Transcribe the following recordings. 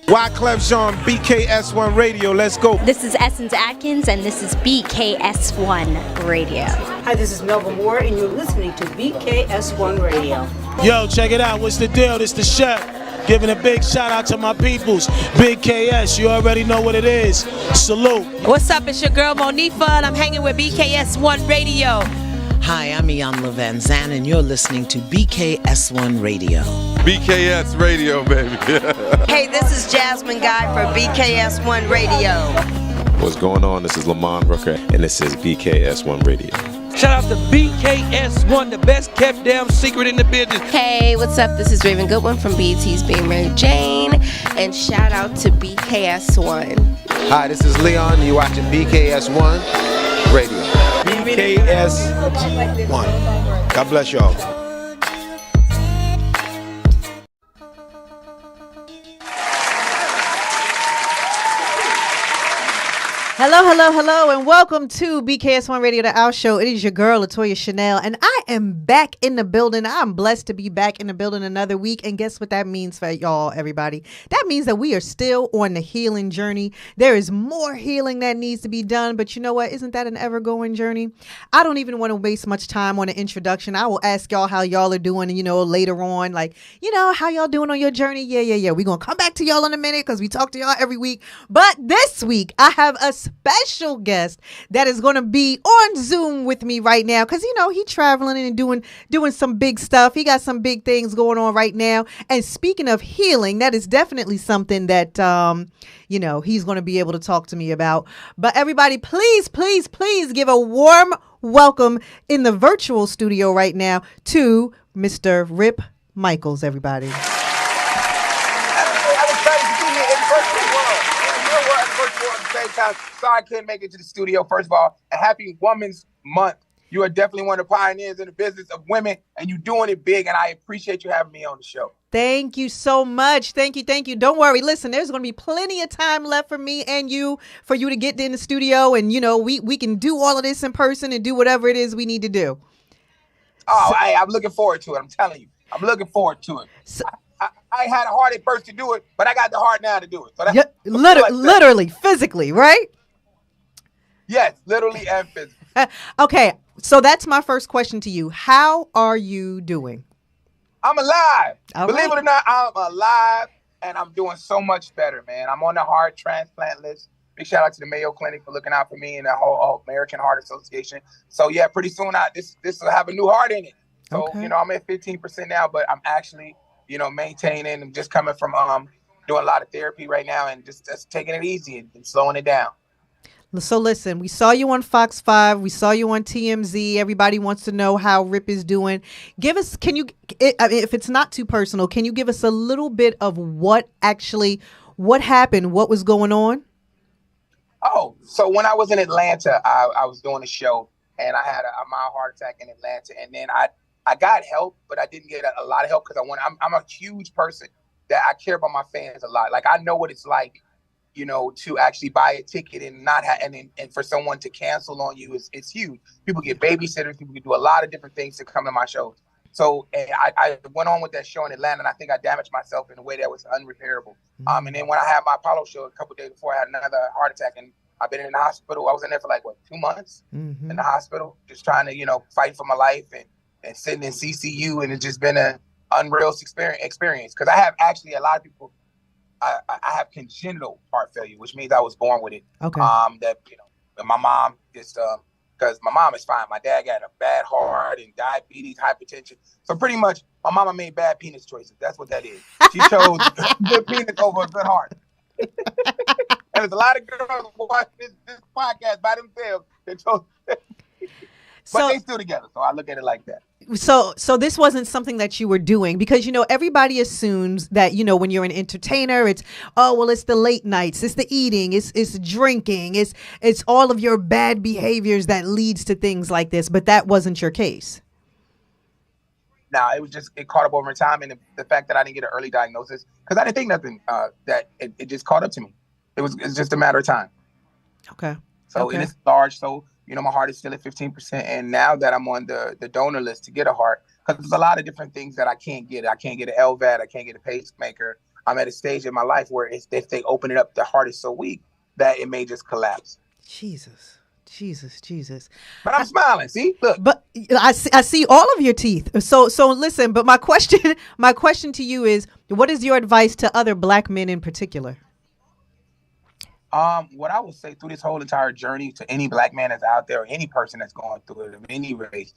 Wyclef Jean, BKS1 Radio. Let's go. This is Essence Atkins, and this is BKS1 Radio. Hi, this is Melba Moore, and you're listening to BKS1 Radio. Yo, check it out. What's the deal? This the chef. Giving a big shout out to my peoples. Big KS, you already know what it is. Salute. What's up? It's your girl Monifa, and I'm hanging with BKS1 Radio. Hi, I'm Iyanla Van Zandt, and you're listening to BKS1 Radio. BKS Radio, baby. Hey, this is Jasmine Guy for BKS1 Radio. What's going on? This is Lamont Rooker, and this is BKS1 Radio. Shout out to BKS1, the best kept damn secret in the business. Hey, what's up? This is Raven Goodwin from BET's Being Mary Jane, and shout out to BKS1. Hi, this is Leon. You're watching BKS1 Radio. BKS1. God bless y'all. Hello, and welcome to BKS1 Radio, the Our Show. It is your girl, Latoya Chanel, and I am back in the building. I'm blessed to be back in the building another week, and guess what that means for y'all, everybody? That means that we are still on the healing journey. There is more healing that needs to be done, but you know what? Isn't that an ever-going journey? I don't even want to waste much time on an introduction. I will ask y'all how y'all are doing, later on, how y'all doing on your journey? Yeah. We're going to come back to y'all in a minute because we talk to y'all every week, but this week, I have a special guest that is going to be on Zoom with me right now because he traveling and doing some big stuff. He got some big things going on right now. And speaking of healing, that is definitely something that he's going to be able to talk to me about. But everybody, please give a warm welcome in the virtual studio right now to Mr. Rip Micheals, everybody. Sorry I couldn't make it to the studio. First of all, a happy Women's Month. You are definitely one of the pioneers in the business of women, and you're doing it big, and I appreciate you having me on the show. Thank you so much. Thank you. Don't worry. Listen, there's going to be plenty of time left for me and you for you to get in the studio, and, we can do all of this in person and do whatever it is we need to do. Oh, I'm looking forward to it. I'm telling you. I'm looking forward to it. I had a heart at first to do it, but I got the heart now to do it. So that's literally, physically, right? Yes, literally and physically. Okay, so that's my first question to you. How are you doing? I'm alive. All Believe right. it or not, I'm alive, and I'm doing so much better, man. I'm on the heart transplant list. Big shout out to the Mayo Clinic for looking out for me and the whole American Heart Association. So yeah, pretty soon this will have a new heart in it. So Okay. I'm at 15% now, but I'm actually maintaining. I'm just coming from doing a lot of therapy right now and just taking it easy and slowing it down. So listen, we saw you on Fox 5. We saw you on TMZ. Everybody wants to know how Rip is doing. If it's not too personal, can you give us a little bit of what happened? What was going on? Oh, so when I was in Atlanta, I was doing a show and I had a mild heart attack in Atlanta. And then I got help, but I didn't get a lot of help because I'm a huge person that I care about my fans a lot. Like I know what it's like, to actually buy a ticket and not and for someone to cancel on you it's huge. People get babysitters, people can do a lot of different things to come to my shows. So I went on with that show in Atlanta, and I think I damaged myself in a way that was unrepairable. Mm-hmm. And then when I had my Apollo show a couple of days before, I had another heart attack, and I've been in the hospital. I was in there for 2 months Mm-hmm. in the hospital, just trying to fight for my life and sitting in CCU, and it's just been an unreal experience because I have actually a lot of people. I have congenital heart failure, which means I was born with it. Okay. And my mom just because my mom is fine. My dad got a bad heart and diabetes, hypertension. So pretty much my mama made bad penis choices. That's what that is. She chose good penis over a good heart. And there's a lot of girls who watch this podcast by themselves that chose but they still together. So I look at it like that. So this wasn't something that you were doing because, everybody assumes that, when you're an entertainer, it's the late nights, it's the eating, it's drinking, it's all of your bad behaviors that leads to things like this. But that wasn't your case. No, it caught up over time. And the fact that I didn't get an early diagnosis because I didn't think nothing that it just caught up to me. It's just a matter of time. Okay. So and it's large. So, my heart is still at 15%. And now that I'm on the donor list to get a heart, because there's a lot of different things that I can't get. I can't get an LVAD. I can't get a pacemaker. I'm at a stage in my life where if they open it up, the heart is so weak that it may just collapse. Jesus. But I'm smiling. See, look. But I see all of your teeth. So listen. But my question to you is, what is your advice to other Black men in particular? What I would say through this whole entire journey to any Black man that's out there, or any person that's going through it of any race,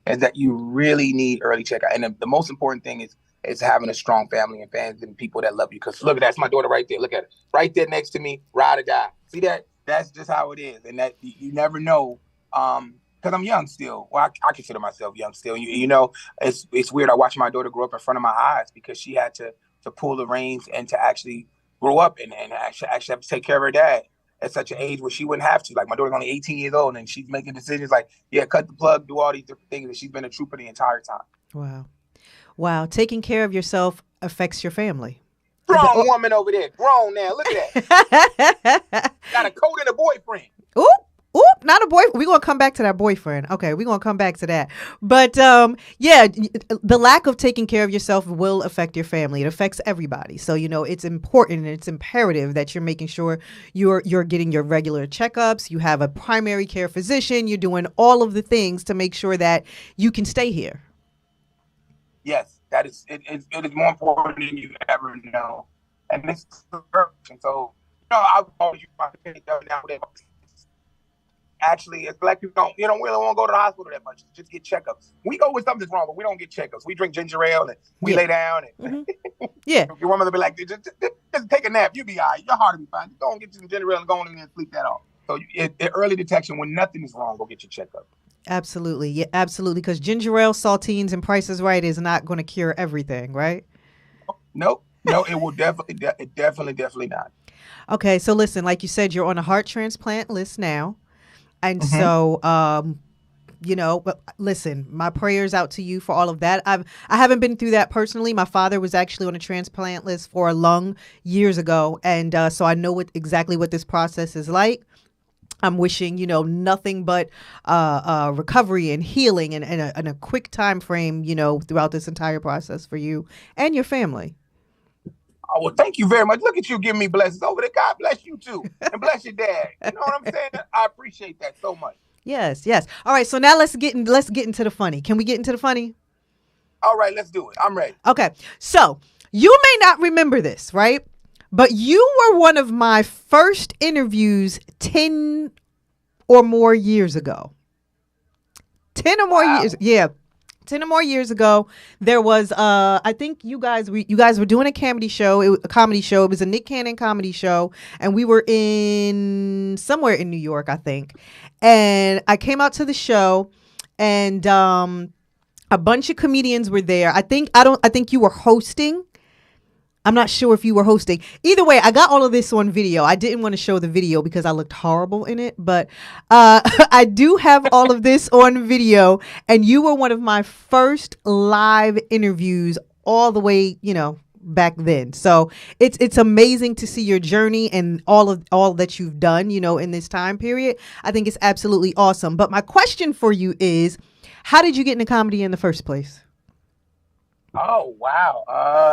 is that you really need early checkout. And the most important thing is having a strong family and fans and people that love you. Because look, that's my daughter right there. Look at it, right there next to me, ride or die. See that? That's just how it is, and that you never know. Because I'm young still. Well, I consider myself young still. You know, it's weird. I watched my daughter grow up in front of my eyes because she had to pull the reins and to actually grow up and actually have to take care of her dad at such an age where she wouldn't have to. Like, my daughter's only 18 years old and she's making decisions like, yeah, cut the plug, do all these different things. And she's been a trooper the entire time. Wow. Taking care of yourself affects your family. Grown woman over there. Grown now. Look at that. Got a coat and a boyfriend. Oop, not a boy. We're going to come back to that boyfriend. Okay, we're going to come back to that. But yeah, the lack of taking care of yourself will affect your family. It affects everybody. So, you know, it's important and it's imperative that you're making sure you're getting your regular checkups. You have a primary care physician. You're doing all of the things to make sure that you can stay here. Yes, that is. It is more important than you ever know. And this is the purpose. And so, you know, I've always used my opinion now. Actually, as Black people we don't really want to go to the hospital that much. Just get checkups. We go when something's wrong, but we don't get checkups. We drink ginger ale and we lay down. And yeah. Your woman will be like, just take a nap. You'll be all right. Your heart will be fine. Just go and get you some ginger ale and go in there and sleep that off. So early detection, when nothing is wrong, go get your checkup. Absolutely. Yeah, absolutely. Because ginger ale, saltines, and Price is Right is not going to cure everything, right? Nope. No, it will definitely not. Okay. So listen, like you said, you're on a heart transplant list now. And so, you know, but listen, my prayers out to you for all of that. I haven't been through that personally. My father was actually on a transplant list for a lung years ago. And so I know exactly what this process is like. I'm wishing, you know, nothing but recovery and healing and a quick time frame, you know, throughout this entire process for you and your family. Oh, well, thank you very much. Look at you giving me blessings over there. God bless you too. And bless your dad. You know what I'm saying? I appreciate that so much. Yes. All right. So now let's get into the funny. Can we get into the funny? All right, let's do it. I'm ready. Okay. So you may not remember this, right? But you were one of my first interviews 10 or more years ago. 10 or more years. Yeah. 10 or more years ago, there was I think you guys were doing a comedy show. It was a Nick Cannon comedy show, and we were in somewhere in New York, I think. And I came out to the show, and a bunch of comedians were there. I think you were hosting. I'm not sure if you were hosting. Either way, I got all of this on video. I didn't want to show the video because I looked horrible in it, but I do have all of this on video, and you were one of my first live interviews all the way, you know, back then. So it's amazing to see your journey and all that you've done, you know, in this time period. I think it's absolutely awesome. But my question for you is, how did you get into comedy in the first place? Oh, wow.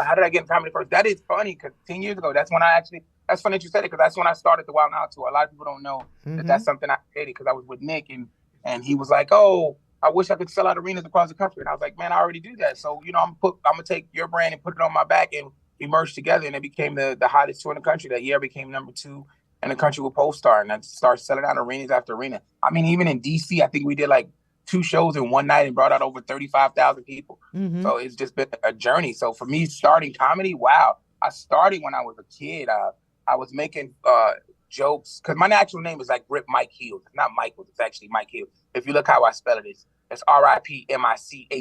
How did I get in comedy first? That is funny because 10 years ago, that's funny that you said it because that's when I started the Wild 'N Out Tour. A lot of people don't know that that's something I created because I was with Nick and he was like, oh, I wish I could sell out arenas across the country. And I was like, man, I already do that. So, you know, I'm going to take your brand and put it on my back, and we merged together, and it became the hottest tour in the country. That year I became number 2 in the country with Polestar, and I started selling out arenas after arena. I mean, even in DC, I think we did like 2 shows in one night and brought out over 35,000 people. So it's just been a journey. So for me, starting comedy, wow. I started when I was a kid. I was making jokes because my actual name is like Rip Micheals. It's not Michaels. It's actually Micheals. If you look how I spell it, it's RIPMICHEALS.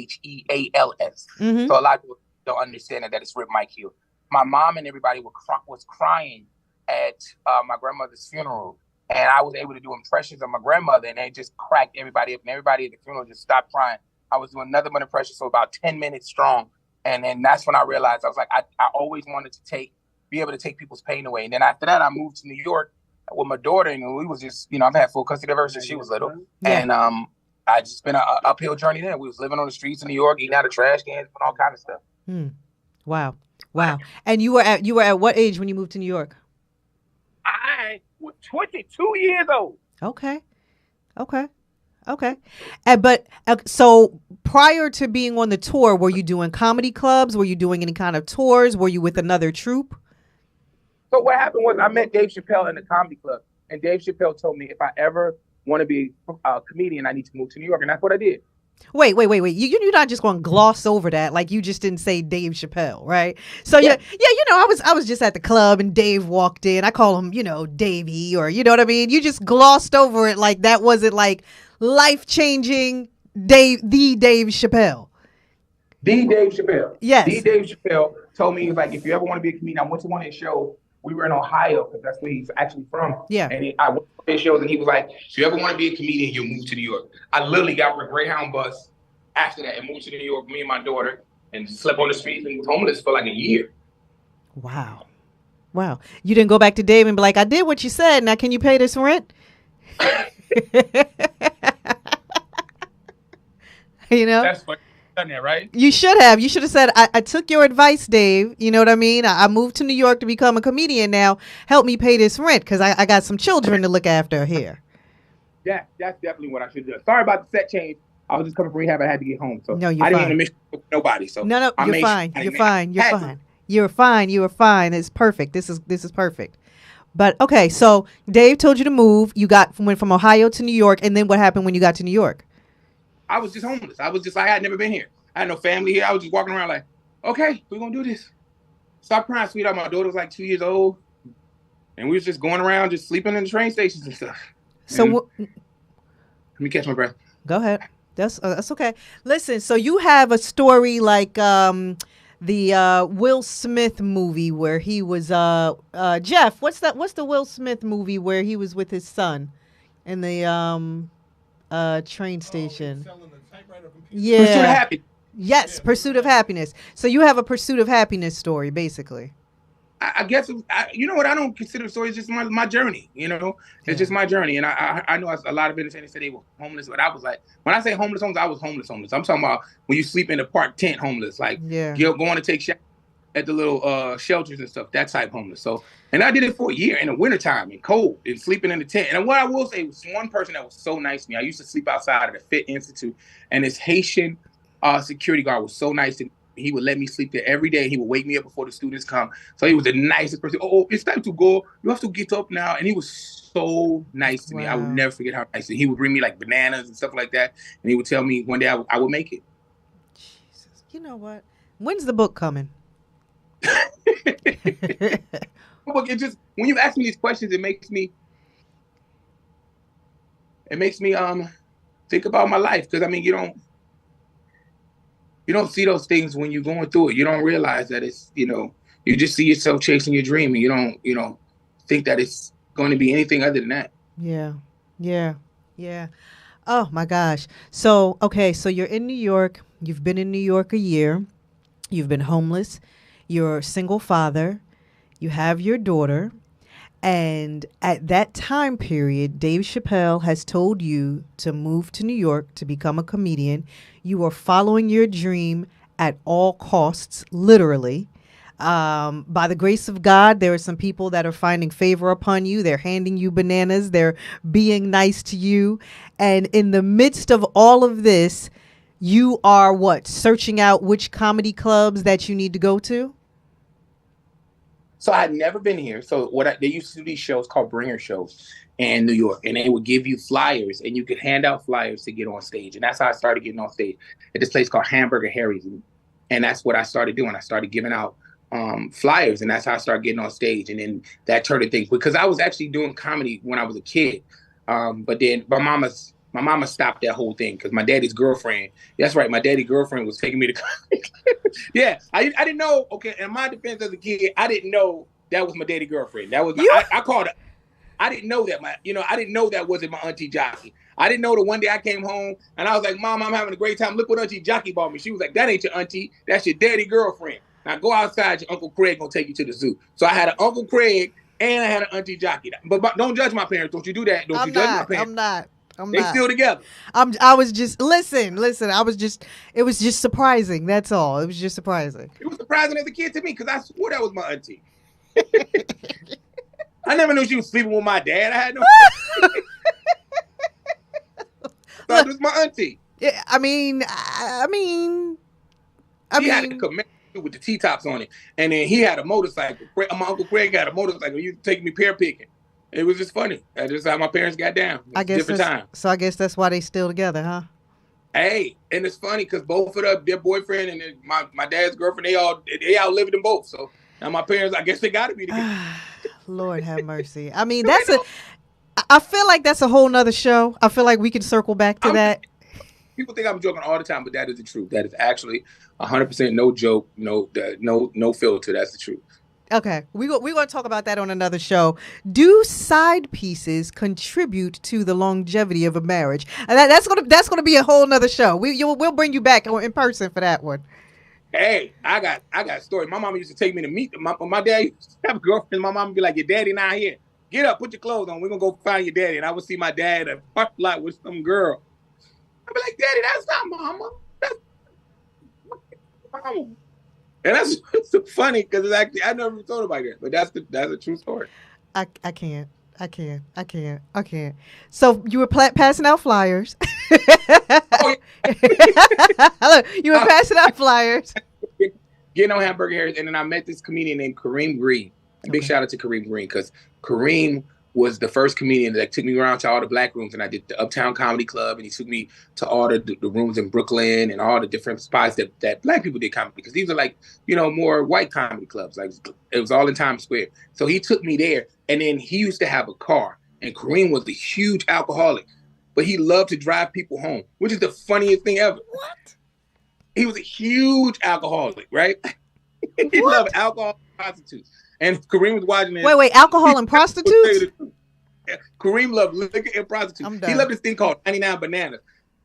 So a lot of people don't understand that it's Rip Micheals. My mom and everybody was crying at my grandmother's funeral. And I was able to do impressions of my grandmother, and they just cracked everybody up. And everybody at the funeral just stopped crying. I was doing another one impression, so about 10 minutes strong. And then that's when I realized, I was like, I always wanted to be able to take people's pain away. And then after that, I moved to New York with my daughter, and we was just, you know, I've had full custody of her since she was little. Yeah. And I just been an uphill journey there. We was living on the streets of New York, eating out of trash cans, and all kind of stuff. Wow. Wow. And you were at what age when you moved to New York? I was 22 years old. Okay. But so prior to being on the tour, were you doing comedy clubs? Were you doing any kind of tours? Were you with another troupe? So what happened was I met Dave Chappelle in the comedy club, and Dave Chappelle told me if I ever want to be a comedian, I need to move to New York, and that's what I did. Wait. You're not just going to gloss over that like you just didn't say Dave Chappelle, right? So yeah. I was just at the club and Dave walked in. I call him, Davey, or you know what I mean? You just glossed over it like that wasn't like life-changing the Dave Chappelle. The Dave Chappelle. Yes. The Dave Chappelle told me, he was like, if you ever want to be a comedian, I went to one of his shows. We were in Ohio because that's where he's actually from. Yeah. And I went to his shows and he was like, if you ever want to be a comedian, you'll move to New York. I literally got on a Greyhound bus after that and moved to New York, me and my daughter, and slept on the streets and was homeless for like a year. Wow. You didn't go back to Dave and be like, I did what you said. Now can you pay this rent? That's funny. There, right? You should have said, I took your advice, Dave. You know what I mean? I moved to New York to become a comedian now. Help me pay this rent because I got some children to look after here. Yeah, that's definitely what I should do. Sorry about the set change. I was just coming from rehab. I had to get home. So no, you're I didn't fine. want to miss nobody. So no, you're fine. You're fine. It's perfect. This is perfect. But okay, so Dave told you to move. You went from Ohio to New York, and then what happened when you got to New York? I was just homeless. I had never been here. I had no family here. I was just walking around like, okay, we're going to do this. Stop crying, sweetheart. My daughter was like 2 years old. And we was just going around, just sleeping in the train stations and stuff. So let me catch my breath. Go ahead. That's okay. Listen, so you have a story like the Will Smith movie where he was Jeff. What's the Will Smith movie where he was with his son in the train station? Yeah. Pursuit of Happiness. Yes, Pursuit of Happiness. So you have a Pursuit of Happiness story, basically. I guess, you know what, I don't consider a story. It's just my journey, It's just my journey. And I know a lot of entertainers say they were homeless, but I was like, when I say homeless, I was homeless. I'm talking about when you sleep in a park tent homeless, like you're going to take showers at the little shelters and stuff, that type homeless. So, and I did it for a year in the wintertime and cold and sleeping in the tent. And what I will say was one person that was so nice to me. I used to sleep outside of the Fit Institute, and this Haitian security guard was so nice to me. He would let me sleep there every day. He would wake me up before the students come. So he was the nicest person. Oh, it's time to go. You have to get up now. And he was so nice to me. I will never forget how nice. He would bring me like bananas and stuff like that. And he would tell me one day I would make it. Jesus. You know what? When's the book coming? It just, when you ask me these questions, it makes me think about my life. Because I mean, you don't see those things when you're going through it. You don't realize that it's, you just see yourself chasing your dream, and you don't think that it's going to be anything other than that. Yeah. Oh my gosh. So, okay. So you're in New York. You've been in New York a year. You've been homeless. You're a single father. You have your daughter. And at that time period, Dave Chappelle has told you to move to New York to become a comedian. You are following your dream at all costs, literally. By the grace of God, there are some people that are finding favor upon you. They're handing you bananas. They're being nice to you. And in the midst of all of this, you are searching out which comedy clubs that you need to go to? So I had never been here. So they used to do these shows called bringer shows in New York, and they would give you flyers, and you could hand out flyers to get on stage. And that's how I started getting on stage at this place called Hamburger Harry's. And that's what I started doing. I started giving out flyers, and that's how I started getting on stage. And then that turned into things, because I was actually doing comedy when I was a kid. But then my mama stopped that whole thing because my daddy's girlfriend. That's right, my daddy's girlfriend was taking me to comedy. Yeah, I didn't know. Okay, in my defense as a kid, I didn't know that was my daddy's girlfriend. That was I called her. I didn't know that I didn't know that wasn't my auntie Jockey. I didn't know that one day I came home and I was like, Mom, I'm having a great time. Look what Auntie Jockey bought me. She was like, that ain't your auntie. That's your daddy girlfriend. Now go outside. Your Uncle Craig gonna take you to the zoo. So I had an Uncle Craig and I had an Auntie Jockey. But don't judge my parents. Don't you do that. Don't you judge my parents. I'm not. They still together. I was just listen. It was just surprising. That's all. It was just surprising. It was surprising as a kid to me because I swore that was my auntie. I never knew she was sleeping with my dad. I had no. Thought it was my auntie. Yeah, I mean, He had a Camaro with the T-tops on it, and then he had a motorcycle. My Uncle Craig had a motorcycle. He used to take me pear picking. It was just funny. That's just how my parents got down. I guess different time. So I guess that's why they still together, huh? Hey, and it's funny because both of their boyfriend and my dad's girlfriend, they outlived them both. So now my parents, I guess they got to be together. Lord have mercy. I mean, I feel like that's a whole nother show. I feel like we can circle back to that. People think I'm joking all the time, but that is the truth. That is actually 100% no joke, no filter. That's the truth. Okay, we're going to talk about that on another show. Do side pieces contribute to the longevity of a marriage? And that's gonna be a whole nother show. We'll bring you back in person for that one. Hey, I got a story. My mom used to take me to meet my dad used to have a girlfriend. My mom would be like, "Your daddy not here. Get up, put your clothes on. We're gonna go find your daddy." And I would see my dad at a parking lot with some girl. I'd be like, "Daddy, that's not mama. That's mama." And that's so funny because it's actually I never thought about it, but that's a true story. I can't. So you were passing out flyers. Oh, yeah. Hello, you were passing out flyers. Getting on hamburger hairs, and then I met this comedian named Kareem Green. Big shout out to Kareem Green because Kareem was the first comedian that took me around to all the black rooms, and I did the Uptown Comedy Club, and he took me to all the rooms in Brooklyn and all the different spots that black people did comedy because these are like, more white comedy clubs. Like it was all in Times Square. So he took me there, and then he used to have a car, and Kareem was a huge alcoholic, but he loved to drive people home, which is the funniest thing ever. What? He was a huge alcoholic, right? He loved alcohol and prostitutes. And Kareem was watching it. Wait, alcohol and prostitutes? Kareem loved liquor and prostitutes. He loved this thing called 99 bananas.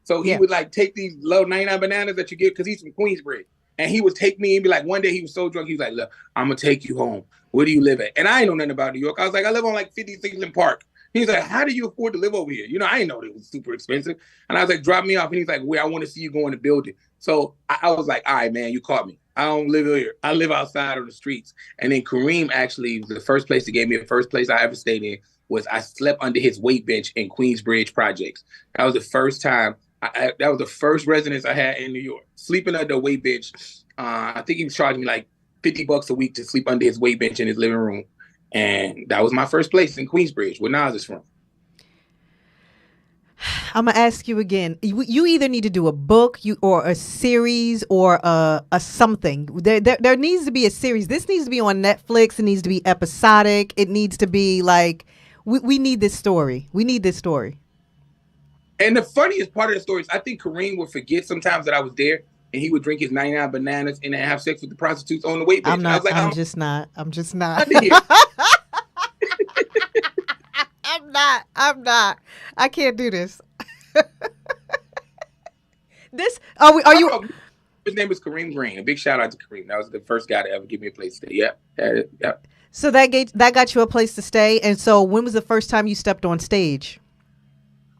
So he would take these low 99 bananas that you get because he's from Queensbridge. And he would take me and be like, one day he was so drunk, he was like, "Look, I'm going to take you home. Where do you live at?" And I ain't know nothing about New York. I was like, "I live on 56 in Park." He's like, "How do you afford to live over here?" I didn't know it was super expensive. And I was like, "Drop me off." And he's like, "Where? I want to see you go in the building." So I was like, "All right, man, you caught me. I don't live here. I live outside on the streets." And then Kareem actually was the first place that gave me the first place I ever stayed in was I slept under his weight bench in Queensbridge Projects. That was the first time. That was the first residence I had in New York. Sleeping under a weight bench. I think he was charging me like $50 a week to sleep under his weight bench in his living room. And that was my first place in Queensbridge, where Nas is from. I'm gonna ask you again. You either need to do a book, or a series, or a something. There needs to be a series. This needs to be on Netflix. It needs to be episodic. It needs to be like we need this story. We need this story. And the funniest part of the story is I think Kareem would forget sometimes that I was there, and he would drink his 99 bananas and have sex with the prostitutes on the weight bench. I'm just not. I'm not. I can't do this. Are you? His name is Kareem Green. A big shout out to Kareem. That was the first guy to ever give me a place to stay. Yeah. So that got you a place to stay. And so when was the first time you stepped on stage?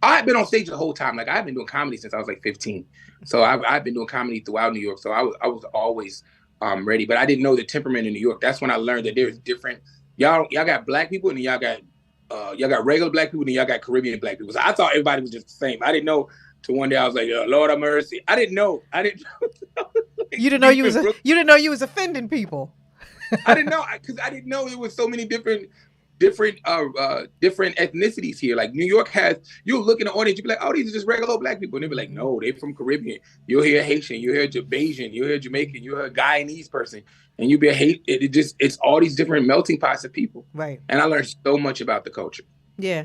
I've been on stage the whole time. Like I've been doing comedy since I was like 15. So I've been doing comedy throughout New York. So I was always ready. But I didn't know the temperament in New York. That's when I learned that there's different. Y'all got black people and y'all got regular black people and y'all got Caribbean black people. So I thought everybody was just the same. I didn't know till one day I was like, Lord have mercy. I didn't know. You didn't know you was offending people. I didn't know because I didn't know there was so many different ethnicities here. Like New York has, you'll look in the audience, you'll be like, "Oh, these are just regular black people." And they'll be like, "No, they're from Caribbean." You'll hear Haitian, you'll hear Jamaican, you'll hear Jamaican, you'll hear a Guyanese person. And you'll be it's all these different melting pots of people. Right. And I learned so much about the culture. Yeah.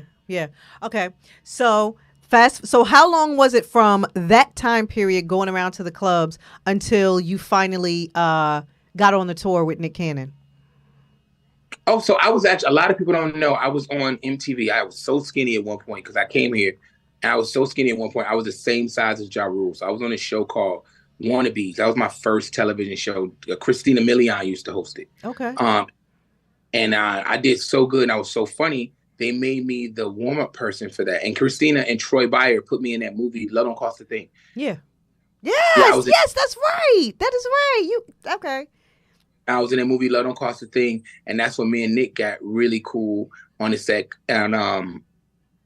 Okay. So how long was it from that time period going around to the clubs until you finally got on the tour with Nick Cannon? Oh, so I was actually, a lot of people don't know, I was on MTV. I was so skinny at one point because I came here and I was so skinny at one point. I was the same size as Ja Rule. So I was on a show called Wannabes. That was my first television show. Christina Milian used to host it. Okay. And I did so good and I was so funny they made me the warm-up person for that. And Christina and Troy Byer put me in that movie, Love Don't Cost a Thing. Yeah. Yes, yes, that's right. That is right. Okay. I was in that movie, Love Don't Cost a Thing, and that's when me and Nick got really cool on the set. And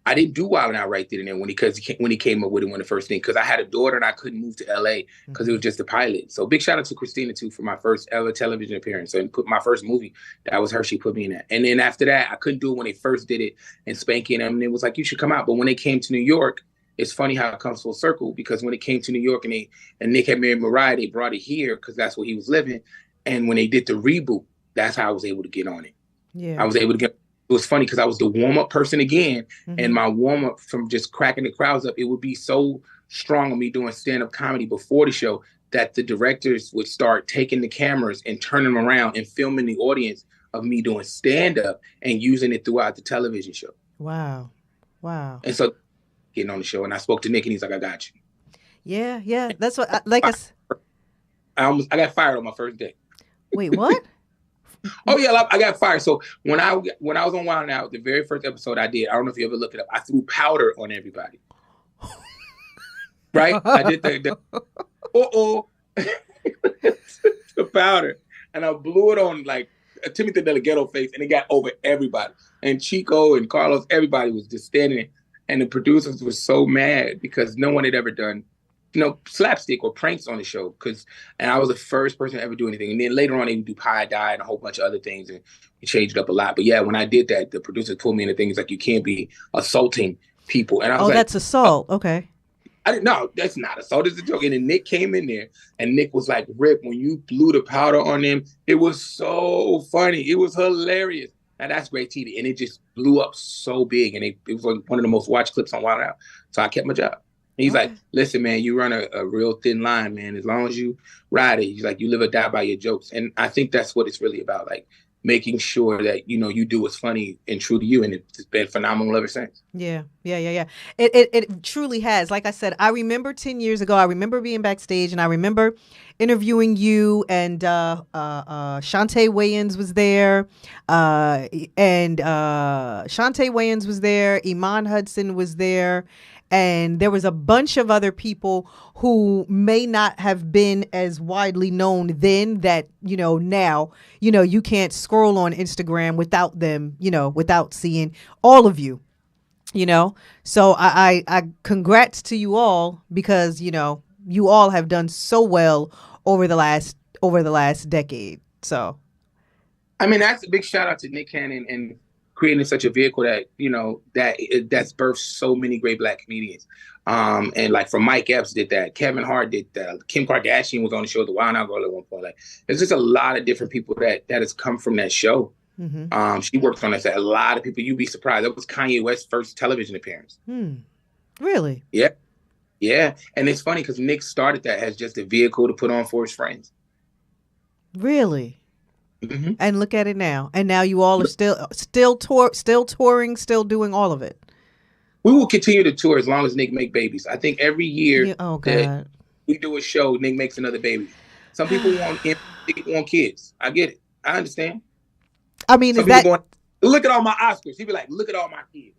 I didn't do Wild 'N Out right then and there when he came up with it when the first thing, because I had a daughter and I couldn't move to LA because it was just a pilot. So big shout out to Christina too for my first ever television appearance and put my first movie. That was her. She put me in that. And then after that, I couldn't do it when they first did it, and Spanky and them, and it was like, you should come out. But when they came to New York, it's funny how it comes full circle, because when it came to New York and Nick had married Mariah, they brought it here because that's where he was living. And when they did the reboot, that's how I was able to get on it. Yeah, I was able to get. It was funny because I was the warm-up person again, and my warm-up from just cracking the crowds up, it would be so strong on me doing stand-up comedy before the show that the directors would start taking the cameras and turning them around and filming the audience of me doing stand-up and using it throughout the television show. Wow. And so getting on the show, and I spoke to Nick, and he's like, I got you. Yeah. That's what, I got fired on my first day. Wait, what? Oh yeah, I got fired. So when I was on Wild 'N Out, the very first episode I did, I don't know if you ever looked it up, I threw powder on everybody. Right? I did the the powder, and I blew it on like Timothy Delgado face, and it got over everybody. And Chico and Carlos, everybody was just standing there, and the producers were so mad because no one had ever done slapstick or pranks on the show, and I was the first person to ever do anything. And then later on, they would do Pie Die and a whole bunch of other things, and it changed it up a lot. But yeah, when I did that, the producers pulled me in the things like, you can't be assaulting people. And I was like, that's assault. Okay. I didn't know that's not assault. It's a joke. And then Nick came in there, and Nick was like, Rip, when you blew the powder on them, it was so funny. It was hilarious. And that's great TV. And it just blew up so big. And it was like one of the most watched clips on Wild 'N Out. So I kept my job. He's like, listen, man, you run a real thin line, man. As long as you ride it, he's like, you live or die by your jokes. And I think that's what it's really about, like making sure that, you do what's funny and true to you. And it's been phenomenal ever since. Yeah. It truly has. Like I said, I remember 10 years ago, I remember being backstage, and I remember interviewing you, and Shantae Wayans was there. Shantae Wayans was there. Iman Hudson was there. And there was a bunch of other people who may not have been as widely known then that, now, you can't scroll on Instagram without them, without seeing all of you, So I congrats to you all, because, you all have done so well over the last decade. So. I mean, that's a big shout out to Nick Cannon and creating such a vehicle that, that's birthed so many great Black comedians. And like from Mike Epps did that, Kevin Hart did that, Kim Kardashian was on the show, the Wild 'N Out Girl at one point. Like, there's just a lot of different people that has come from that show. She worked on that set. A lot of people, you'd be surprised. That was Kanye West's first television appearance. Really? Yeah. Yeah. And it's funny because Nick started that as just a vehicle to put on for his friends. Really? And look at it now. And now you all are still touring, still doing all of it. We will continue to tour as long as Nick make babies. I think every year that we do a show, Nick makes another baby. Some people want kids. I get it. I understand. I mean, look at all my Oscars. He'd be like, look at all my kids.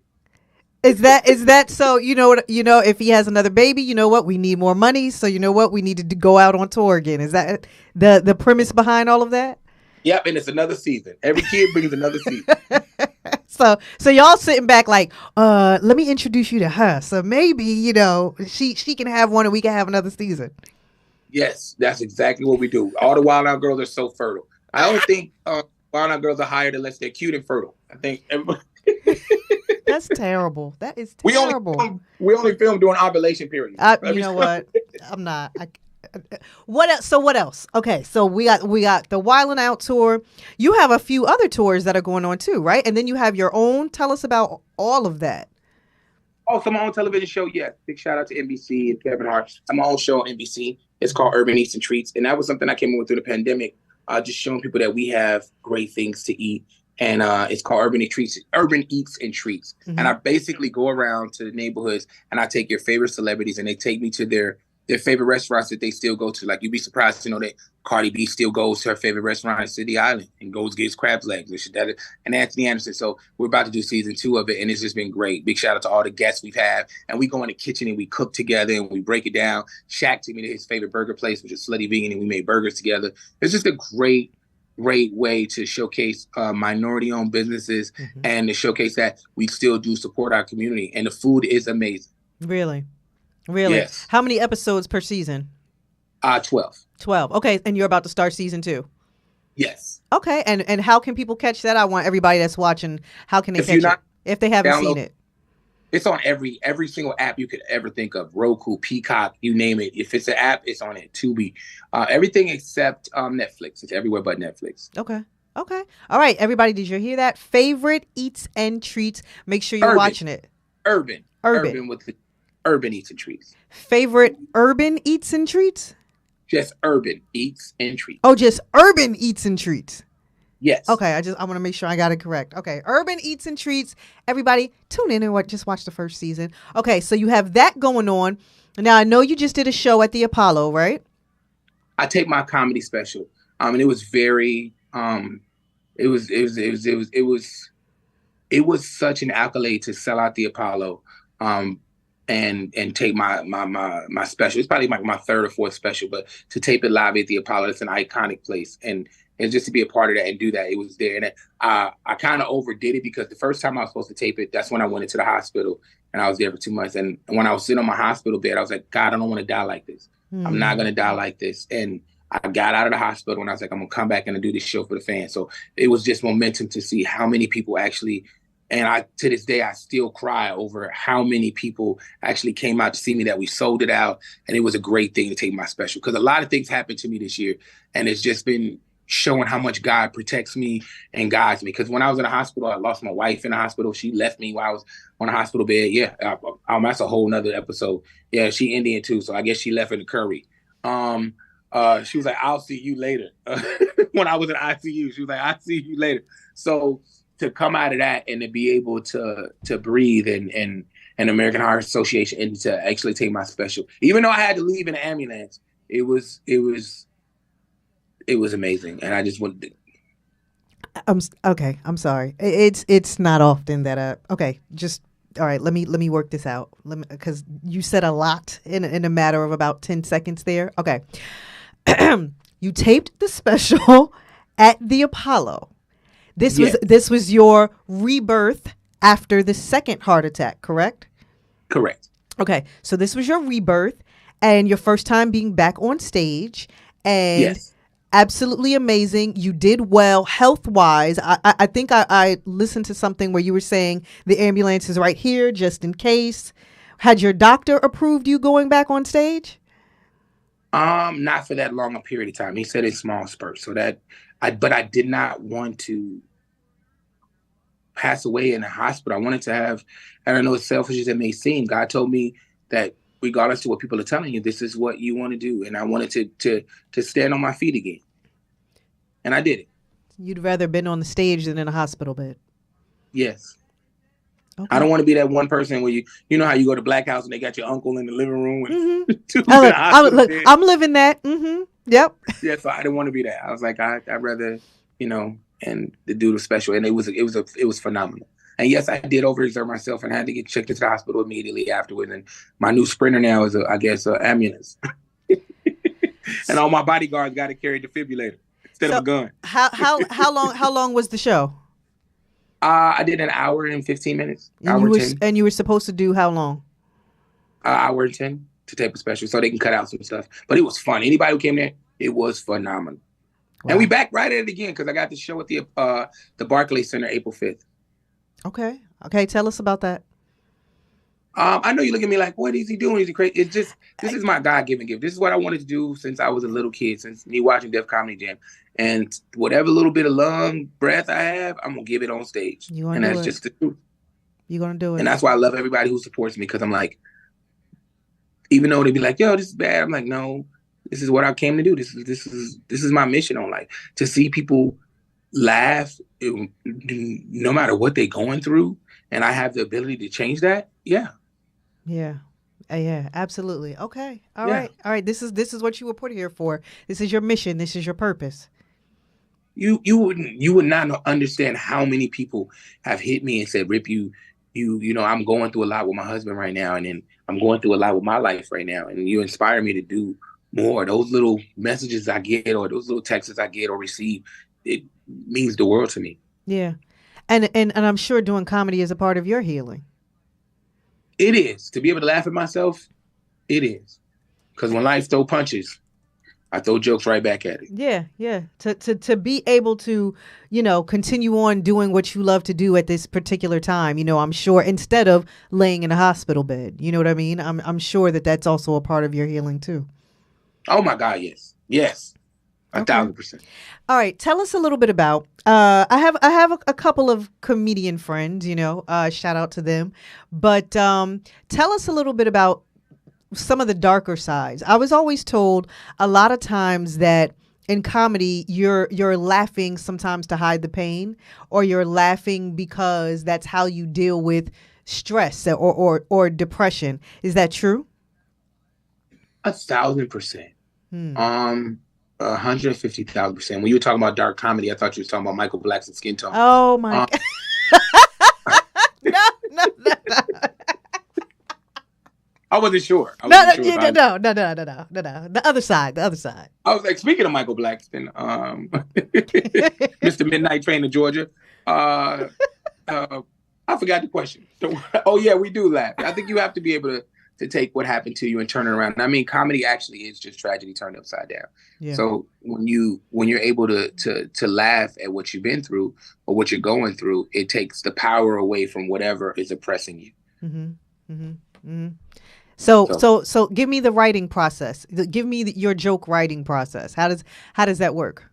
Is that so? If he has another baby, you know what? We need more money. So you know what? We need to go out on tour again. Is that the premise behind all of that? Yep, and it's another season. Every kid brings another season. So y'all sitting back like, let me introduce you to her. So maybe, she can have one and we can have another season. Yes, that's exactly what we do. All the Wild 'N Out girls are so fertile. I don't think Wild 'N Out girls are hired unless they're cute and fertile. I think everybody... That's terrible. That is terrible. We only film during ovulation period. You know what? I'm not. What else? So what else? Okay, so we got the Wild 'N Out tour. You have a few other tours that are going on too, right? And then you have your own. Tell us about all of that. Oh, so my own television show, yeah. Big shout out to NBC and Kevin Hart. I'm my own show on NBC. It's called Urban Eats and Treats, and that was something I came up with through the pandemic. Just showing people that we have great things to eat, and it's called Urban Eats and Treats. And I basically go around to the neighborhoods, and I take your favorite celebrities, and they take me to their their favorite restaurants that they still go to. Like, you'd be surprised to know that Cardi B still goes to her favorite restaurant in City Island and goes gets crab legs and Anthony Anderson. So we're about to do season 2 of it, and it's just been great. Big shout out to all the guests we've had, and we go in the kitchen and we cook together and we break it down. Shaq took me to his favorite burger place, which is Slutty Vegan, and we made burgers together. It's just a great way to showcase minority-owned businesses and to showcase that we still do support our community, and the food is amazing. Really? Yes. How many episodes per season? 12. 12. Okay, and you're about to start season 2? Yes. Okay, and how can people catch that? I want everybody that's watching, how can they catch it if they haven't seen it? It's on every single app you could ever think of. Roku, Peacock, you name it. If it's an app, it's on it. Tubi. Everything except Netflix. It's everywhere but Netflix. Okay. All right, everybody, did you hear that? Favorite eats and treats. Make sure you're watching it. Urban with the urban eats and treats. Favorite urban eats and treats? Just urban eats and treats. Oh, just urban eats and treats. Yes. Okay, I want to make sure I got it correct. Okay, urban eats and treats. Everybody, tune in and just watch the first season. Okay, so you have that going on. Now I know you just did a show at the Apollo, right? I take my comedy special, and it was very, it was such an accolade to sell out the Apollo, and take my special. It's probably my 3rd or 4th special, but to tape it live at the Apollo, it's an iconic place, and just to be a part of that and do that, it was there. And I kind of overdid it because the first time I was supposed to tape it, that's when I went into the hospital, and I was there for 2 months. And when I was sitting on my hospital bed, I was like, God, I don't want to die like this. I'm not going to die like this. And I got out of the hospital and I was like, I'm going to come back and do this show for the fans. So it was just momentum to see how many people actually, and to this day, I still cry over how many people actually came out to see me, that we sold it out. And it was a great thing to take my special, because a lot of things happened to me this year, and it's just been showing how much God protects me and guides me. Because when I was in the hospital, I lost my wife in the hospital. She left me while I was on a hospital bed. Yeah, that's a whole nother episode. Yeah, she Indian too, so I guess she left in the curry. She was like, I'll see you later. When I was in ICU, she was like, I'll see you later. So to come out of that and to be able to breathe and American Heart Association, and to actually take my special, even though I had to leave in an ambulance, it was amazing. And I just wanted to. I'm sorry. It's not often that okay, just all right, let me work this out. Because you said a lot in a matter of about 10 seconds there. Okay. You taped the special at the Apollo. This was your rebirth after the second heart attack, correct? Correct. Okay. So this was your rebirth and your first time being back on stage, and yes. Absolutely amazing. You did well health-wise. I think I listened to something where you were saying the ambulance is right here just in case. Had your doctor approved you going back on stage? Not for that long a period of time. He said it's small spurts. But I did not want to pass away in a hospital. I wanted to have, and I know as selfish as it may seem, God told me that regardless to what people are telling you, this is what you want to do. And I wanted to stand on my feet again. And I did it. You'd rather been on the stage than in a hospital bed? Yes. Okay. I don't want to be that one person where you know how you go to Black House and they got your uncle in the living room. And I'm living that. Mm-hmm. Yep. Yeah, so I didn't want to be that. I was like, I'd rather, and the dude was special, and it was phenomenal. And yes, I did overexert myself and had to get checked into the hospital immediately afterwards. And my new sprinter now is, I guess, an ambulance. And all my bodyguards got to carry a defibrillator instead of a gun. How long was the show? I did an hour and 15 minutes. And you were supposed to do how long? Hour and 10 to tape a special, so they can cut out some stuff. But it was fun. Anybody who came there, it was phenomenal. Wow. And we back right at it again because I got the show at the Barclays Center April 5th. Okay. Tell us about that. I know you look at me like, what is he doing? Is he crazy? It's just, this is my God-given gift. This is what I wanted to do since I was a little kid, since me watching Def Comedy Jam. And whatever little bit of lung breath I have, I'm going to give it on stage. And that's just the truth. You're going to do it. And that's why I love everybody who supports me, because I'm like, even though they be like, yo, this is bad. I'm like, no, this is what I came to do. This is my mission on life, to see people laugh no matter what they're going through. And I have the ability to change that. Yeah. Yeah. Yeah, absolutely. Okay. All right. All right. This is what you were put here for. This is your mission. This is your purpose. You would not understand how many people have hit me and said, Rip, I'm going through a lot with my husband right now, and then I'm going through a lot with my life right now, and you inspire me to do more. Those little messages I get, or those little texts I get or receive, it means the world to me. Yeah. And I'm sure doing comedy is a part of your healing. It is. To be able to laugh at myself, it is. Because when life throw punches, I throw jokes right back at it. Yeah, yeah. To be able to, continue on doing what you love to do at this particular time, I'm sure, instead of laying in a hospital bed, you know what I mean? I'm sure that's also a part of your healing too. Oh my God, yes. Yes. 1,000%. All right. Tell us a little bit about, I have a couple of comedian friends, shout out to them, but tell us a little bit about some of the darker sides. I was always told a lot of times that in comedy, you're laughing sometimes to hide the pain, or you're laughing because that's how you deal with stress or depression. Is that true? 1,000%. 150,000%. When you were talking about dark comedy, I thought you were talking about Michael Black's Skin Tone. Oh my God. No. I wasn't sure. No. The other side. I was like, speaking of Michael Blackston, Mr. Midnight Train to Georgia. I forgot the question. Oh yeah, we do laugh. I think you have to be able to take what happened to you and turn it around. I mean, comedy actually is just tragedy turned upside down. Yeah. So when you're able to laugh at what you've been through or what you're going through, it takes the power away from whatever is oppressing you. So give me the writing process. Give me your joke writing process. How does that work?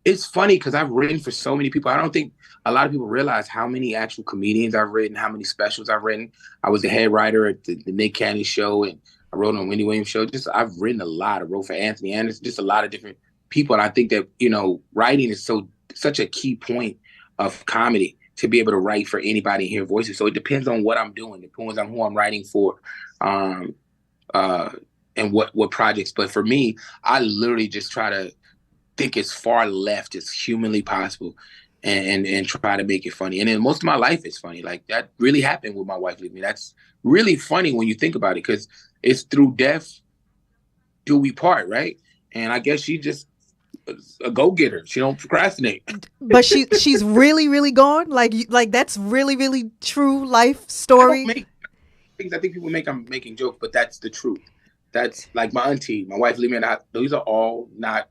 It's funny because I've written for so many people. I don't think a lot of people realize how many actual comedians I've written, how many specials I've written. I was the head writer at the Nick Cannon show, and I wrote on Wendy Williams show. I've written a lot. I wrote for Anthony Anderson, just a lot of different people. And I think that, writing is such a key point of comedy, to be able to write for anybody and hear voices. So it depends on what I'm doing, depends on who I'm writing for, and what projects. But for me, I literally just try to think as far left as humanly possible and try to make it funny. And then most of my life is funny. Like, that really happened with my wife leaving me. That's really funny when you think about it, because it's through death do we part, right? And I guess she just a go-getter. She don't procrastinate. But she's really, really gone? Like that's really, really true life story? I think people I'm making jokes, but that's the truth. That's like my auntie, my wife leaving me. These are all not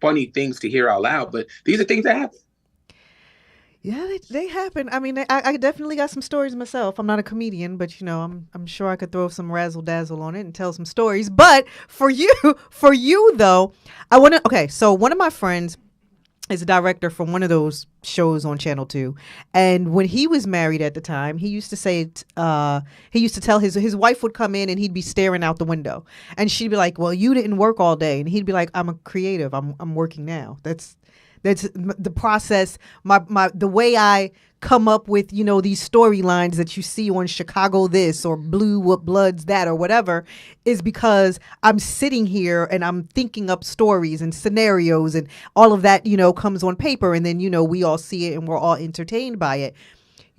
funny things to hear out loud, but these are things that happen. Yeah, they happen. I mean, I definitely got some stories myself. I'm not a comedian, but I'm sure I could throw some razzle dazzle on it and tell some stories. But for you though, okay, so one of my friends is a director for one of those shows on Channel 2. And when he was married at the time, he used to say, he used to tell his wife would come in and he'd be staring out the window. And she'd be like, well, you didn't work all day. And he'd be like, I'm a creative. I'm working now. That's the process. The way I come up with, these storylines that you see on Chicago this or Blue What Bloods that or whatever is because I'm sitting here and I'm thinking up stories and scenarios and all of that, comes on paper. And then, we all see it and we're all entertained by it.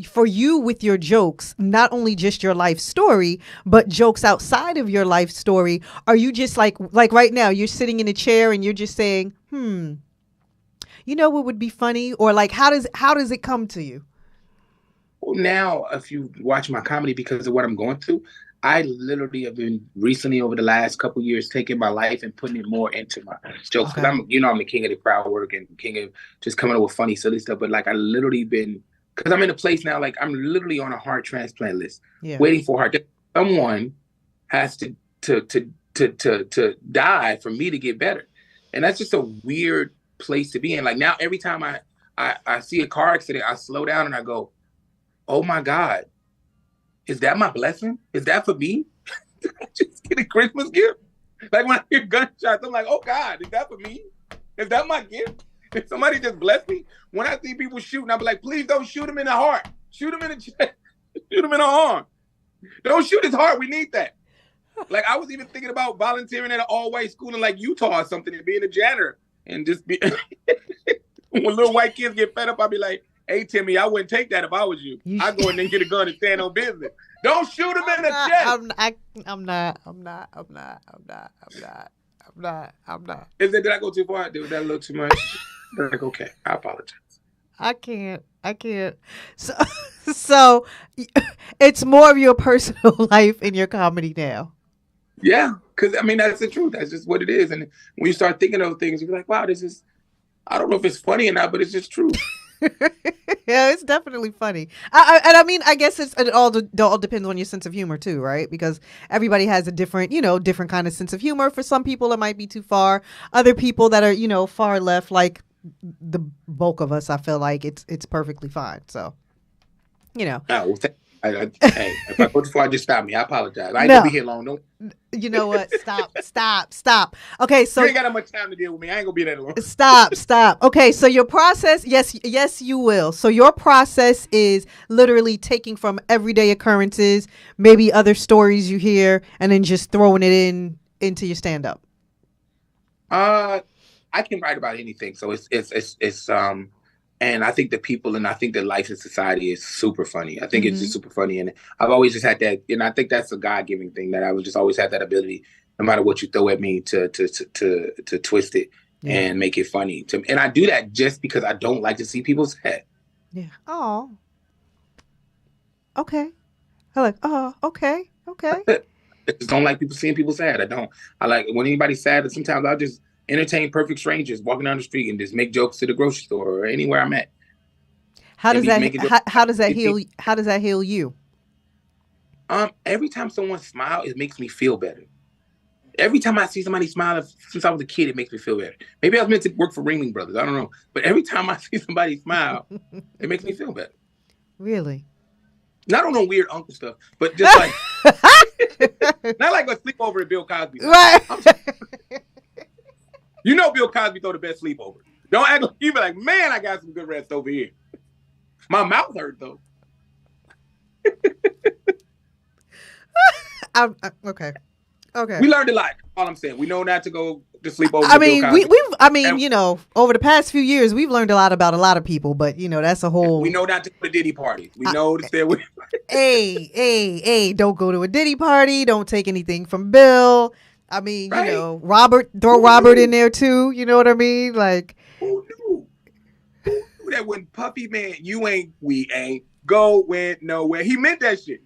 For you with your jokes, not only just your life story, but jokes outside of your life story, are you just like right now, you're sitting in a chair and you're just saying, what would be funny? Or like, how does it come to you? Well, now, if you watch my comedy, because of what I'm going through, I literally have been recently over the last couple of years taking my life and putting it more into my jokes. Because I'm the king of the crowd work and king of just coming up with funny, silly stuff. But like, I literally been, because I'm in a place now, like I'm literally on a heart transplant list, waiting for heart. Someone has to die for me to get better. And that's just a weird place to be in. Like now, every time I see a car accident, I slow down and I go, oh my God, is that my blessing? Is that for me? Did I just get a Christmas gift? Like when I hear gunshots, I'm like, oh God, is that for me? Is that my gift? Did somebody just bless me? When I see people shooting, I'll be like, please don't shoot him in the heart. Shoot him in the chest. Shoot him in the arm. Don't shoot his heart. We need that. Like I was even thinking about volunteering at an all-white school in like Utah or something and being a janitor and just be. When little white kids get fed up, I'll be like, "Hey Timmy, I wouldn't take that if I was you. I'd go in there and get a gun and stand on business. Don't shoot him in the chest." I'm not. Did I go too far? Did that look too much? Like, okay, I apologize. I can't. So it's more of your personal life in your comedy now. Yeah, because I mean that's the truth. That's just what it is. And when you start thinking of things, you're like, wow, this is. I don't know if it's funny or not, but it's just true. Yeah, it's definitely funny. I mean, I guess it all depends on your sense of humor too, right? Because everybody has a different kind of sense of humor. For some people, it might be too far. Other people that are, far left, like the bulk of us, I feel like it's perfectly fine. So, Oh, well, hey, if I go too far, just stop me. I apologize. I ain't gonna be here long. No. You know what? Stop. Okay, so you ain't got that much time to deal with me. I ain't gonna be that long. Stop. Okay, so your process, yes, you will. So your process is literally taking from everyday occurrences, maybe other stories you hear, and then just throwing it into your stand up. I can write about anything. So it's and I think the people and I think the life in society is super funny. I think it's just super funny. And I've always just had that, and I think that's a God-given thing that I would just always have that ability, no matter what you throw at me, to twist it and make it funny. And I do that just because I don't like to see people sad. Yeah. Oh. Okay. Okay. I just don't like seeing people sad. I don't. I like when anybody's sad, and sometimes I'll just entertain perfect strangers walking down the street and just make jokes to the grocery store or anywhere I'm at. How does that heal you? Every time someone smiles, it makes me feel better. Every time I see somebody smile, since I was a kid, it makes me feel better. Maybe I was meant to work for Ringling Brothers. I don't know. But every time I see somebody smile, it makes me feel better. Really? Not on no weird uncle stuff, but just like not like a sleepover at Bill Cosby. Right. You know Bill Cosby throw the best sleepover. Don't act like you be like, man, I got some good rest over here. My mouth hurt though. Okay. We learned a lot. All I'm saying, we know not to go to sleep over. Over the past few years, we've learned a lot about a lot of people, but that's a whole. We know not to go to Diddy parties. We know to stay away. Hey! Don't go to a Diddy party. Don't take anything from Bill. I mean, right. Throw Robert in there too. You know what I mean? Like, who knew that when Puffy man, we ain't going nowhere. He meant that shit.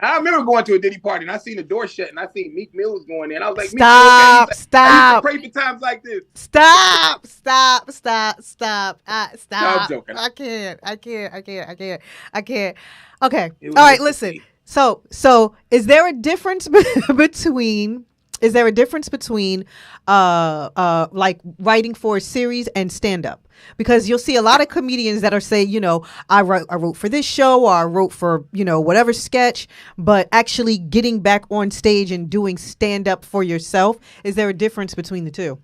I remember going to a Diddy party and I seen the door shut and I seen Meek Mills going in. I was like, stop. I used to pray for times like this. Stop. I'm joking. I can't. Okay. All right. Listen. So is there a difference between like writing for a series and stand up? Because you'll see a lot of comedians that are saying, I wrote for this show or I wrote for, whatever sketch, but actually getting back on stage and doing stand up for yourself. Is there a difference between the two?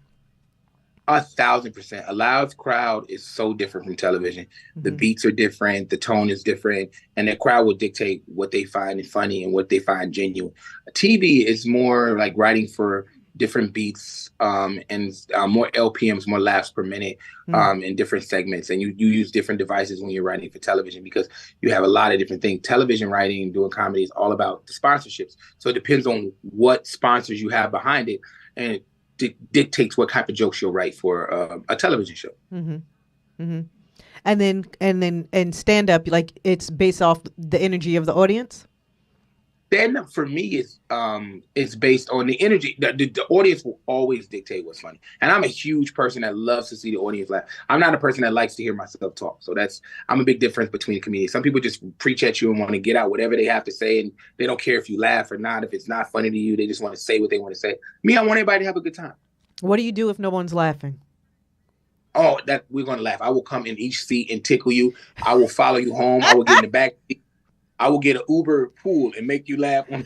1,000%. A live crowd is so different from television. The beats are different, the tone is different, and the crowd will dictate what they find funny and what they find genuine. TV is more like writing for different beats and more LPMs, more laughs per minute in different segments. And you use different devices when you're writing for television because you have a lot of different things. Television writing, doing comedy is all about the sponsorships. So it depends on what sponsors you have behind it. And dictates what type of jokes you'll write for a television show. And then stand up, like it's based off the energy of the audience. Stand up for me is based on the energy. The audience will always dictate what's funny, and I'm a huge person that loves to see the audience laugh. I'm not a person that likes to hear myself talk, so I'm a big difference between comedians. Some people just preach at you and want to get out whatever they have to say, and they don't care if you laugh or not. If it's not funny to you, they just want to say what they want to say. Me, I want everybody to have a good time. What do you do if no one's laughing? Oh, that we're gonna laugh. I will come in each seat and tickle you. I will follow you home. I will get in the back seat. I will get an Uber pool and make you laugh. You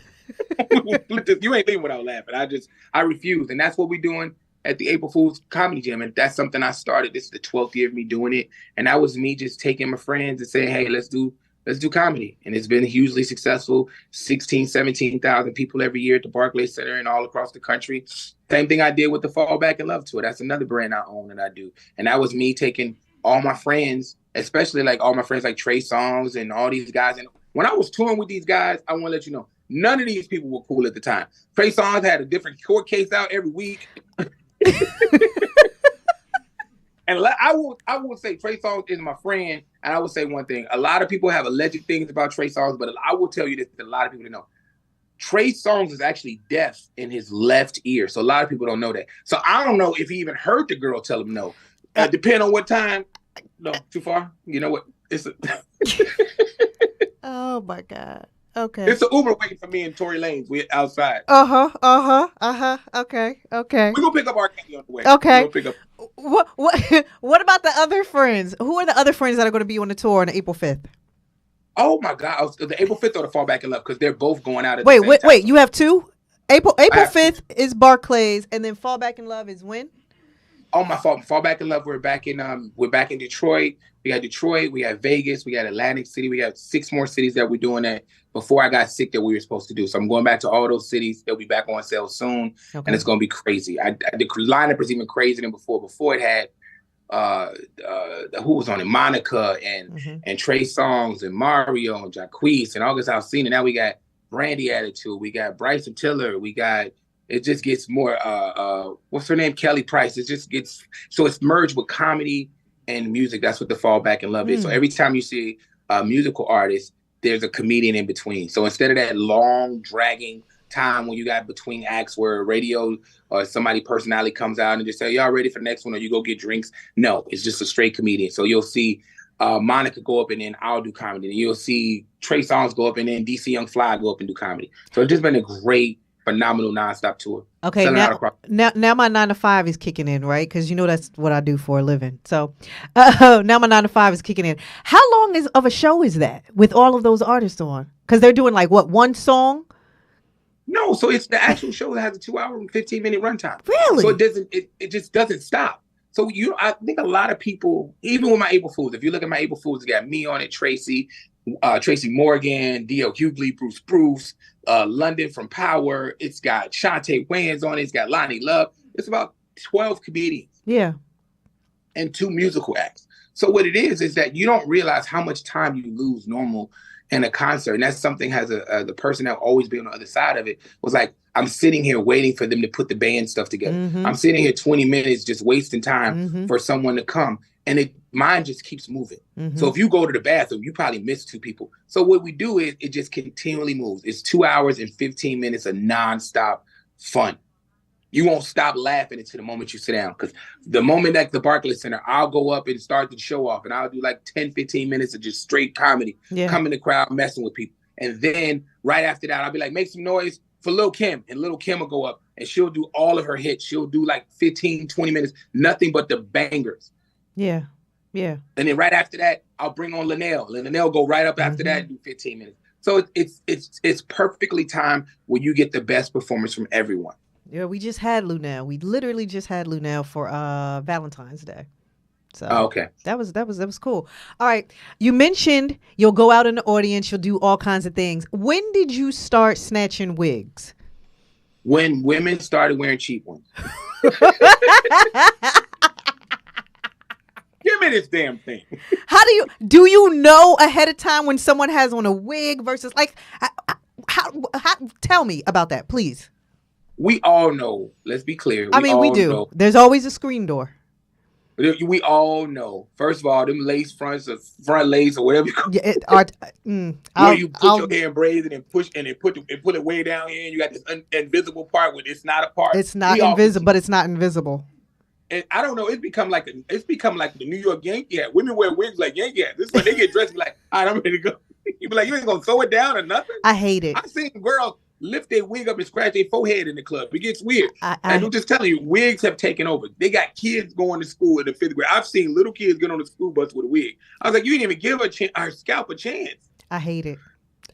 ain't leaving without laughing. I refuse. And that's what we're doing at the April Fool's Comedy Jam. And that's something I started. This is the 12th year of me doing it. And that was me just taking my friends and saying, hey, let's do let's do comedy. And it's been hugely successful. 16, 17,000 people every year at the Barclays Center and all across the country. Same thing I did with the Fall Back in Love tour. That's another brand I own and I do. And that was me taking all my friends, especially like all my friends like Trey Songz and all these guys. And when I was touring with these guys, I want to let you know, none of these people were cool at the time. Trey Songz had a different court case out every week. And I will say Trey Songz is my friend, and I will say one thing. A lot of people have alleged things about Trey Songz, but I will tell you this, a lot of people don't know. Trey Songz is actually deaf in his left ear, so a lot of people don't know that. So I don't know if he even heard the girl tell him no. Depending on what time. No, too far? You know what? It's Oh, my God. Okay. It's an Uber waiting for me and Tory Lanez. We're outside. Okay. Okay. We're gonna pick up our candy on the way. Okay. Pick up. What about the other friends? Who are the other friends that are going to be on the tour on April 5th? Oh my God! The April 5th or the Fall Back in Love, because they're both going out at wait, the same time. wait. You have two? April 5th is Barclays, and then Fall Back in Love is when? Oh, my fault. Fall Back in Love. We're back in Detroit. We got Detroit. We got Vegas. We got Atlantic City. We got 6 more cities that we're doing that before I got sick that we were supposed to do. So I'm going back to all those cities. They'll be back on sale soon, and it's going to be crazy. The lineup is even crazier than before. Before it had who was on it? Monica and Trey Songz and Mario and Jacquees and August Alsina. Now we got Brandy Attitude. We got Bryson Tiller. We got. It just gets more. What's her name? Kelly Price. It just gets so it's merged with comedy and music. That's what the Fall Back in Love is. So every time you see a musical artist, there's a comedian in between. So instead of that long dragging time when you got between acts where a radio or somebody personality comes out and just say, y'all ready for the next one, or you go get drinks. No, it's just a straight comedian. So you'll see Monica go up and then I'll do comedy. And you'll see Trey Songz go up and then DC Young Fly go up and do comedy. So it's just been a great, phenomenal nonstop tour. Okay, now my 9 to 5 is kicking in, right? Because you know that's what I do for a living. So now my 9 to 5 is kicking in. How long of a show is that with all of those artists on? Because they're doing like what, one song? No, so it's the actual show that has a 2-hour and 15-minute runtime. Really? So it just doesn't stop. So I think a lot of people, even with my April Fools, if you look at my April Fools, it got me on it, Tracy Morgan, D.L. Hughley, Bruce, London from Power. It's got Shantae Wayans on it. It's got Lonnie Love. It's about 12 comedians. Yeah. And 2 musical acts. So what it is that you don't realize how much time you lose normal in a concert. And that's something the person that always been on the other side of it was like, I'm sitting here waiting for them to put the band stuff together. Mm-hmm. I'm sitting here 20 minutes just wasting time for someone to come. And mine just keeps moving. Mm-hmm. So if you go to the bathroom, you probably miss 2 people. So what we do is it just continually moves. It's 2 hours and 15 minutes of nonstop fun. You won't stop laughing until the moment you sit down. Because the moment at the Barclays Center, I'll go up and start the show off. And I'll do like 10, 15 minutes of just straight comedy. Yeah. Come in the crowd, messing with people. And then right after that, I'll be like, make some noise for Lil' Kim. And Lil' Kim will go up and she'll do all of her hits. She'll do like 15, 20 minutes, nothing but the bangers. Yeah. Yeah. And then right after that, I'll bring on Linnell. And Linnell go right up after that and do 15 minutes. So it's perfectly timed where you get the best performance from everyone. Yeah, we just had Lunel. We literally just had Lunel for Valentine's Day. So okay. That was cool. All right. You mentioned you'll go out in the audience, you'll do all kinds of things. When did you start snatching wigs? When women started wearing cheap ones. Give me this damn thing. How do you know ahead of time when someone has on a wig versus like how tell me about that, please. We all know. Let's be clear. We do. Know. There's always a screen door. We all know. First of all, them lace fronts or front lace or whatever you call it. Where you put your hair in braids and then push and then put it way down here and you got this invisible part where it's not a part. It's not invisible, but it's not invisible. And I don't know. It's become like the New York Yankee hat. Women wear wigs like Yankee hats. This is when they get dressed like, all right, I'm ready to go. You be like, you ain't gonna throw it down or nothing. I hate it. I've seen girls lift their wig up and scratch their forehead in the club. It gets weird. And I'm just telling you, wigs have taken over. They got kids going to school in the 5th grade. I've seen little kids get on the school bus with a wig. I was like, you didn't even give her scalp a chance. I hate it.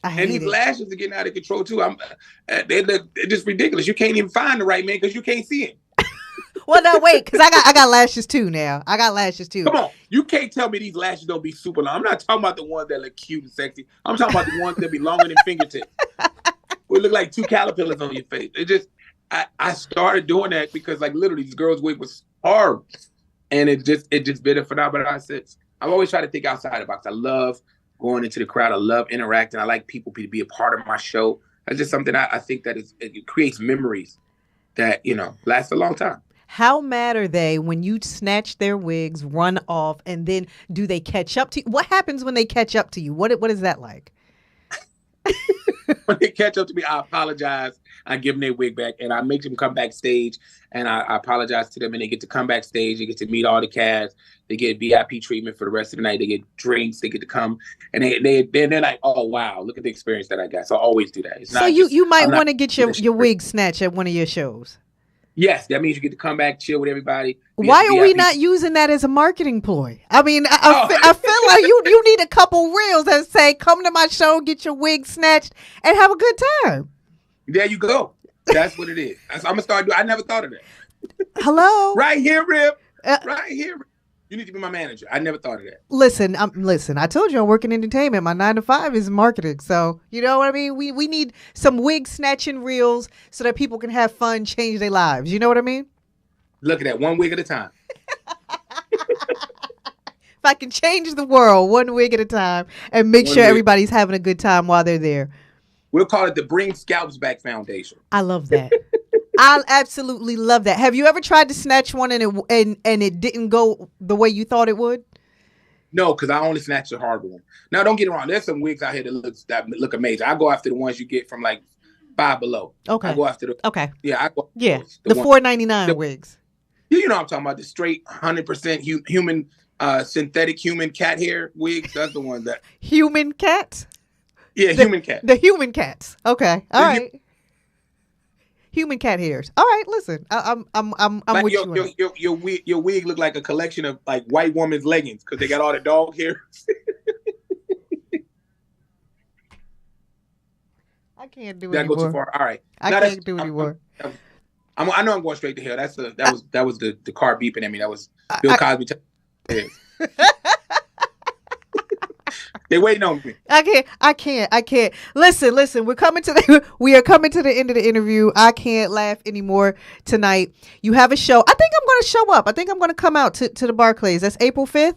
And these lashes are getting out of control too. They're just ridiculous. You can't even find the right man because you can't see him. Well, no, wait, because I got lashes too now. I got lashes too. Come on, you can't tell me these lashes don't be super long. I'm not talking about the ones that look cute and sexy. I'm talking about the ones that be longer than fingertips. We look like two caterpillars on your face. It just, I started doing that because like literally this girl's wig was horrible, and it just been a phenomenon. I've always tried to think outside the box. I love going into the crowd. I love interacting. I like people to be a part of my show. That's just something I think that it creates memories that, last a long time. How mad are they when you snatch their wigs, run off, and then do they catch up to you? What happens when they catch up to you? What is that like? When they catch up to me, I apologize. I give them their wig back, and I make them come backstage, and I apologize to them, and they get to come backstage. They get to meet all the cast. They get VIP treatment for the rest of the night. They get drinks. They get to come, and they're like, oh, wow, look at the experience that I got. So I always do that. So you might want to get your wig snatched at one of your shows. Yes, that means you get to come back, chill with everybody. Why are we not using that as a marketing ploy? I mean, I feel like you need a couple reels that say, come to my show, get your wig snatched, and have a good time. There you go. That's what it is. I'm going to start doing. I never thought of that. Hello? Right here, Rip. Right here. You need to be my manager. I never thought of that. Listen. I told you I'm working in entertainment. My 9 to 5 is marketing. So you know what I mean. We need some wig snatching reels so that people can have fun, change their lives. You know what I mean? Look at that, one wig at a time. If I can change the world one wig at a time and make sure everybody's having a good time while they're there. We'll call it the Bring Scalps Back Foundation. I love that. I absolutely love that. Have you ever tried to snatch one and it didn't go the way you thought it would? No, because I only snatch the hard one. Now, don't get it wrong. There's some wigs out here that look amazing. I go after the ones you get from like $5 below. Okay. I go after the. Okay. Yeah, the $4.99 wigs. You know what I'm talking about? The straight 100% human, synthetic human cat hair wigs. That's the one that. Human cats. Yeah, human cat. The human cats. Okay. All right. Human cat hairs. All right, listen. I'm like with you. Your wig look like a collection of like white woman's leggings because they got all the dog hair. I can't do it That anymore. go too far. All right. I can't do it anymore. I know I'm going straight to hell. That was the car beeping at me. That was Bill Cosby. They waiting on me. I can't. Listen. We are coming to the end of the interview. I can't laugh anymore tonight. You have a show. I think I'm going to show up. I think I'm going to come out to the Barclays. That's April 5th.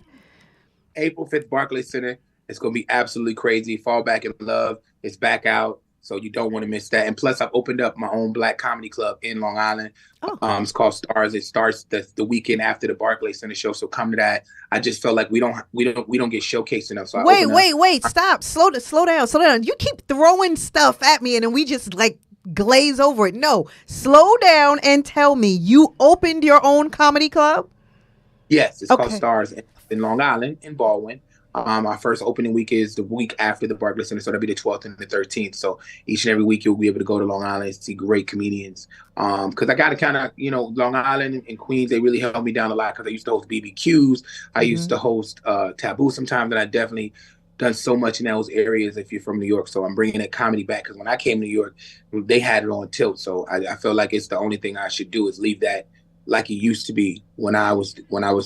April 5th, Barclays Center. It's going to be absolutely crazy. Fall Back in Love. It's back out. So you don't want to miss that. And plus, I've opened up my own Black comedy club in Long Island. Oh. It's called Stars. It starts the weekend after the Barclays Center show. So come to that. I just felt like we don't get showcased enough. So wait, stop, slow down. You keep throwing stuff at me, and then we just like glaze over it. No, slow down and tell me you opened your own comedy club. Yes, it's called Stars in Long Island in Baldwin. Our first opening week is the week after the Barclays Center, so that'll be the 12th and the 13th. So each and every week you'll be able to go to Long Island and see great comedians. Because I got to kind of, Long Island and Queens, they really helped me down a lot because I used to host BBQs. I used to host Taboo sometimes, and I definitely done so much in those areas if you're from New York. So I'm bringing that comedy back because when I came to New York, they had it on tilt. So I feel like it's the only thing I should do is leave that like it used to be when I was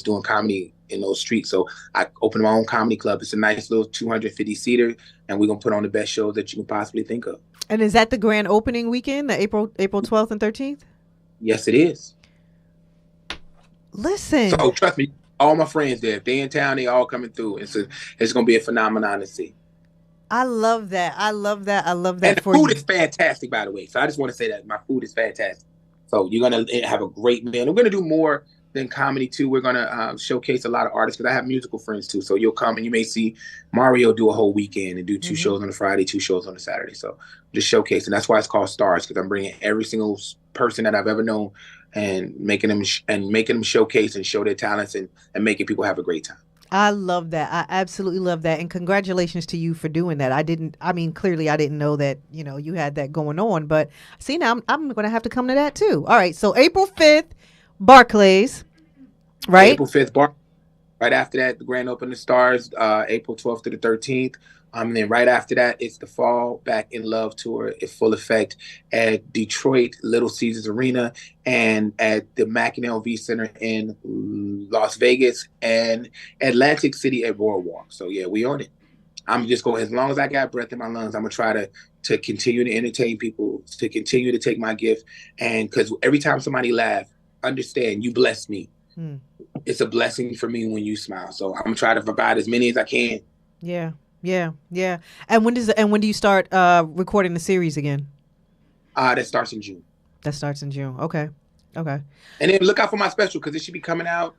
doing comedy in those streets. So I opened my own comedy club. It's a nice little 250 seater, and we're gonna put on the best shows that you can possibly think of. And is that the grand opening weekend, the April 12th and 13th? Yes, it is. Listen. So trust me, all my friends there, if they in town, they all coming through. It's gonna be a phenomenon to see. I love that. And the food is fantastic, by the way. So I just want to say that my food is fantastic. So you're gonna have a great meal. We're gonna do more than comedy too. We're gonna showcase a lot of artists because I have musical friends too. So you'll come and you may see Mario do a whole weekend and do 2 shows on a Friday, 2 shows on a Saturday. So just showcasing. That's why it's called Stars, because I'm bringing every single person that I've ever known and making them showcase and show their talents and making people have a great time. I love that. I absolutely love that. And congratulations to you for doing that. Clearly I didn't know that, you had that going on, but see, now I'm going to have to come to that too. All right. So April 5th, Barclays, right? April 5th, right after that, the grand opening Stars, April 12th to the 13th. And then right after that, it's the Fall Back in Love tour in full effect at Detroit, Little Caesars Arena, and at the McEnell V Center in Las Vegas, and Atlantic City at Boardwalk. So yeah, we on it. I'm just going, as long as I got breath in my lungs, I'm gonna try to continue to entertain people, to continue to take my gift. And because every time somebody laugh, understand you bless me. It's a blessing for me when you smile. So I'm gonna try to provide as many as I can. Yeah. And when do you start recording the series again? That starts in June. Okay. And then look out for my special, because it should be coming out.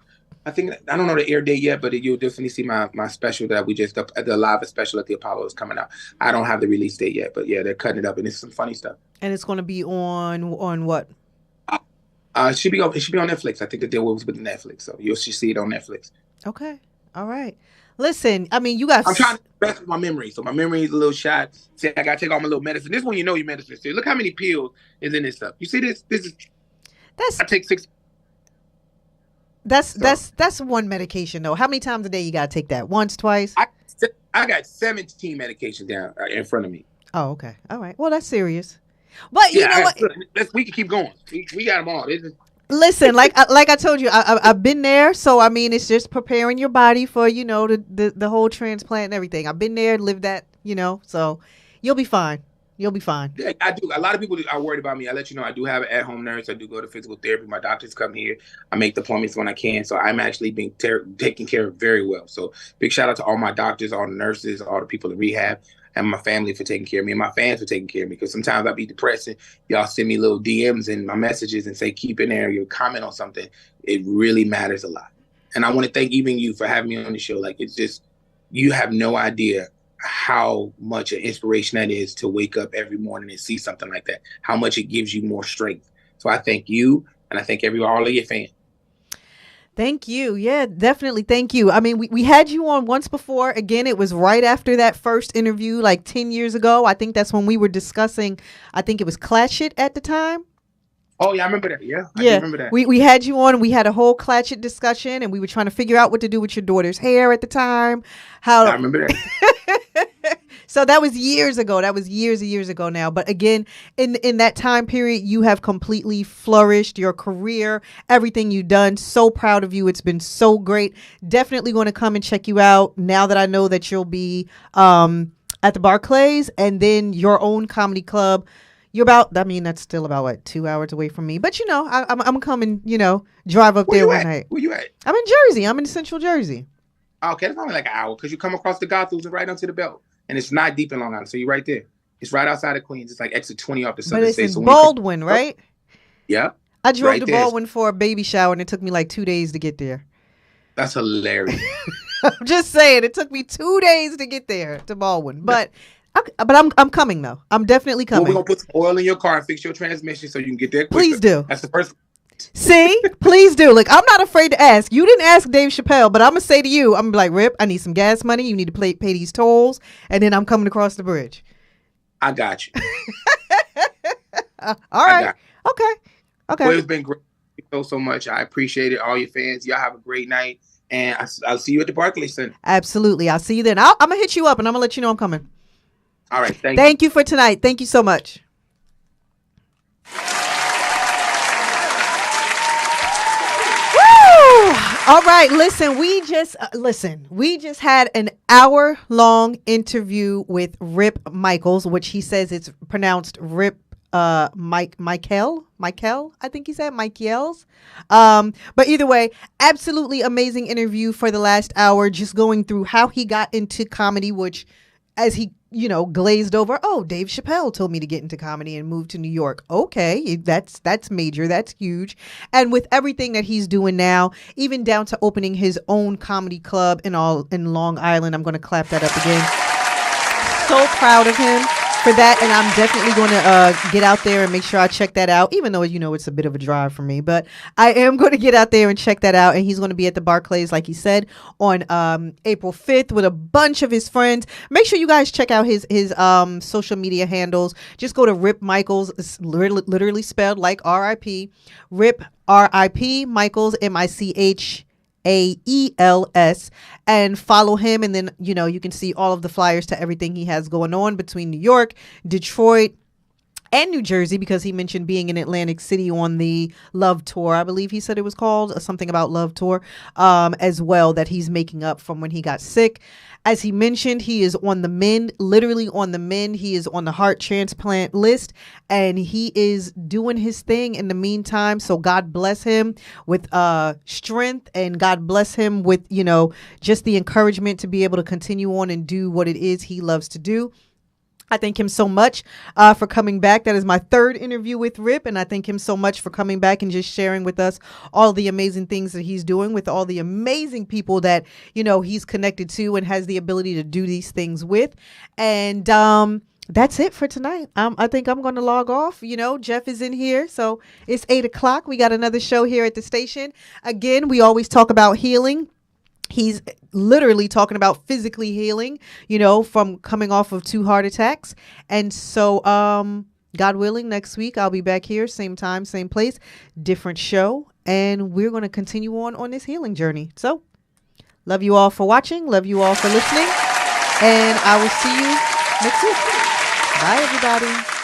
I don't know the air date yet, but you'll definitely see my special that we just the live special at the Apollo is coming out. I don't have the release date yet, but yeah, they're cutting it up, and it's some funny stuff. And it's going to be on what? It should be on Netflix. I think the deal was with Netflix, so you'll see it on Netflix. Okay. All right. Listen, I mean, you got. I'm trying to best with my memory, so my memory is a little shot. See, I gotta take all my little medicine. This one, you know, your medicine. See, look how many pills is in this stuff. You see this? I take 6. That's one medication though. How many times a day you gotta take that? Once, twice? I got 17 medications down in front of me. Oh, okay. All right. Well, that's serious. But you know what? We can keep going. We got them all. Listen, like I told you, I've been there. So I mean, it's just preparing your body for the whole transplant and everything. I've been there, lived that. So you'll be fine. You'll be fine. Yeah, I do. A lot of people are worried about me. I let you know I do have an at-home nurse. I do go to physical therapy. My doctors come here. I make the appointments when I can. So I'm actually being taken care of very well. So big shout out to all my doctors, all the nurses, all the people in rehab, and my family for taking care of me, and my fans for taking care of me. Because sometimes I be depressed and y'all send me little DMs and my messages and say, keep in there, your comment on something. It really matters a lot. And I want to thank even you for having me on the show. Like, it's just, you have no idea how much an inspiration that is to wake up every morning and see something like that, how much it gives you more strength. So I thank you, and I thank all of your fans. Thank you. Yeah, definitely. Thank you. I mean, we had you on once before. Again, it was right after that first interview, like 10 years ago. I think that's when we were discussing, I think it was Clash It at the time. Oh, yeah, I remember that. Yeah, I remember that. We had you on. We had a whole Clash It discussion, and we were trying to figure out what to do with your daughter's hair at the time. I remember that. So that was years ago. That was years and years ago now. But again, in that time period, you have completely flourished your career, everything you've done. So proud of you. It's been so great. Definitely going to come and check you out now that I know that you'll be at the Barclays and then your own comedy club. You're that's still about, what, 2 hours away from me. But, I'm coming, drive up there one night. Where you at? I'm in Jersey. I'm in Central Jersey. Okay, it's only like an hour because you come across the Gothams and right onto the belt. And it's not deep in Long Island, so you're right there. It's right outside of Queens. It's like exit 20 off the Southern But State. it's in Baldwin, right? Yeah. I drove to Baldwin for a baby shower, and it took me like 2 days to get there. That's hilarious. I'm just saying, it took me 2 days to get there to Baldwin. But I'm coming though. I'm definitely coming. Well, we're gonna put some oil in your car and fix your transmission so you can get there quicker. Please do. That's the first. See, please do. Look, I'm not afraid to ask. You didn't ask Dave Chappelle, but I'm gonna say to you, I'm gonna be like, Rip, I need some gas money. You need to pay these tolls, and then I'm coming across the bridge. I got you. All right. Okay. Well, it's been great. Thank you so much. I appreciate it. All your fans. Y'all have a great night, and I'll see you at the Barclays Center. Absolutely. I'll see you then. I'm gonna hit you up, and I'm gonna let you know I'm coming. All right. Thank you for tonight. Thank you so much. All right, listen, we just had an hour-long interview with Rip Micheals, which he says it's pronounced Rip Micheal, I think he said Micheals. But either way, absolutely amazing interview for the last hour, just going through how he got into comedy, which as he glazed over, oh, Dave Chappelle told me to get into comedy and move to New York. Okay, that's major, that's huge. And with everything that he's doing now, even down to opening his own comedy club in Long Island, I'm going to clap that up again. So proud of him for that, and I'm definitely going to get out there and make sure I check that out, even though it's a bit of a drive for me, but I am going to get out there and check that out. And he's going to be at the Barclays, like he said, on April 5th with a bunch of his friends. Make sure you guys check out his social media handles. Just go to Rip Micheals. It's literally spelled like R-I-P. Rip R-I-P Micheals, Micheals. Micheals, and follow him. And then, you can see all of the flyers to everything he has going on between New York, Detroit, and New Jersey, because he mentioned being in Atlantic City on the Love Tour. I believe he said it was called something about Love Tour as well, that he's making up from when he got sick. As he mentioned, he is on the mend, literally on the mend. He is on the heart transplant list, and he is doing his thing in the meantime. So God bless him with strength, and God bless him with, just the encouragement to be able to continue on and do what it is he loves to do. I thank him so much for coming back. That is my third interview with Rip, and I thank him so much for coming back and just sharing with us all the amazing things that he's doing with all the amazing people that, he's connected to and has the ability to do these things with. And that's it for tonight. I think I'm going to log off. Jeff is in here, so it's 8:00. We got another show here at the station. Again, we always talk about healing. He's literally talking about physically healing, from coming off of 2 heart attacks. And so, God willing, next week I'll be back here, same time, same place, different show. And we're going to continue on this healing journey. So, love you all for watching. Love you all for listening. And I will see you next week. Bye, everybody.